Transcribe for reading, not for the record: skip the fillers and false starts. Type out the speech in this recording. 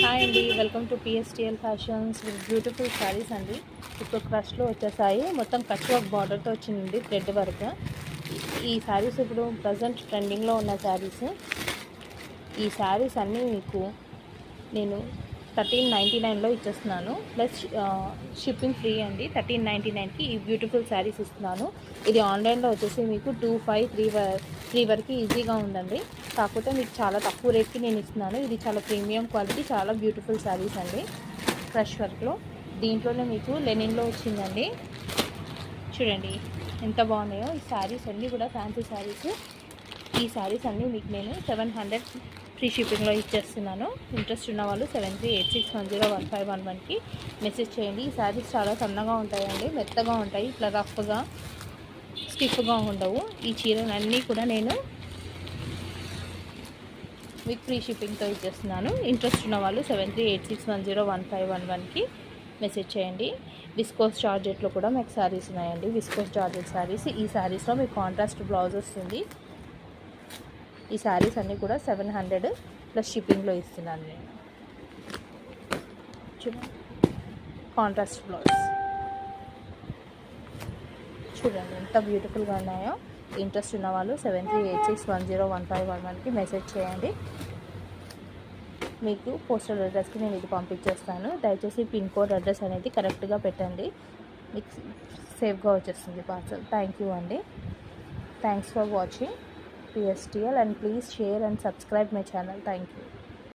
Hi అండి, welcome to PSTL fashions with beautiful saris అండి. ఇప్పుడు క్రష్లో వచ్చేసాయి. మొత్తం కట్ వర్క్ బార్డర్తో వచ్చిందండి, థ్రెడ్ వర్క్. ఈ శారీస్ ఇప్పుడు ప్రజెంట్ ట్రెండింగ్లో ఉన్న శారీస్. ఈ శారీస్ అన్నీ మీకు నేను 1399లో ఇచ్చేస్తున్నాను, ప్లస్ షిప్పింగ్ ఫ్రీ అండి. 1399కి ఈ బ్యూటిఫుల్ శారీస్ ఇస్తున్నాను. ఇది ఆన్లైన్లో వచ్చేసి మీకు 2533 వరకు ఈజీగా ఉందండి. కాకపోతే మీకు చాలా తక్కువ రేట్కి నేను ఇస్తున్నాను. ఇది చాలా ప్రీమియం క్వాలిటీ, చాలా బ్యూటిఫుల్ శారీస్ అండి. ఫ్రెష్ వర్క్లో దీంట్లోనే మీకు లెనిన్లో వచ్చిందండి. చూడండి ఎంత బాగున్నాయో ఈ శారీస్ అన్నీ కూడా, ఫ్యాన్సీ శారీస్. ఈ శారీస్ అన్నీ మీకు నేను 700 ఫ్రీ షిప్పింగ్లో ఇచ్చేస్తున్నాను. ఇంట్రెస్ట్ ఉన్న వాళ్ళు 7386101511కి మెసేజ్ చేయండి. ఈ శారీస్ చాలా సన్నగా ఉంటాయండి, మెత్తగా ఉంటాయి, ఇట్లా రఫ్గా స్టిఫ్గా ఉండవు. ఈ చీరలన్నీ కూడా నేను మీకు ఫ్రీ షిప్పింగ్తో ఇచ్చేస్తున్నాను. ఇంట్రెస్ట్ ఉన్న వాళ్ళు 7386101511కి మెసేజ్ చేయండి. విస్కోస్ జార్జెట్లో కూడా మీకు శారీస్ ఉన్నాయండి. Viscose georgette saris. ఈ శారీస్లో మీకు కాంట్రాస్ట్ బ్లౌజ్ వస్తుంది. ఈ శారీస్ అన్నీ కూడా 700 ప్లస్ షిప్పింగ్లో ఇస్తున్నాను నేను. చూడండి కాంట్రాస్ట్ బ్లౌజ్, చూడండి ఎంత బ్యూటిఫుల్గా ఉన్నాయో. ఇంట్రెస్ట్ ఉన్న వాళ్ళు 7386101511కి మెసేజ్ చేయండి. మీకు పోస్టల్ అడ్రస్కి నేను ఇది పంపించేస్తాను. దయచేసి పిన్ కోడ్ అడ్రస్ అనేది కరెక్ట్గా పెట్టండి, మీకు సేఫ్గా వచ్చేస్తుంది పార్సల్. థ్యాంక్ యూ అండి. Thanks for watching PSTL, and please share and subscribe my channel. Thank you.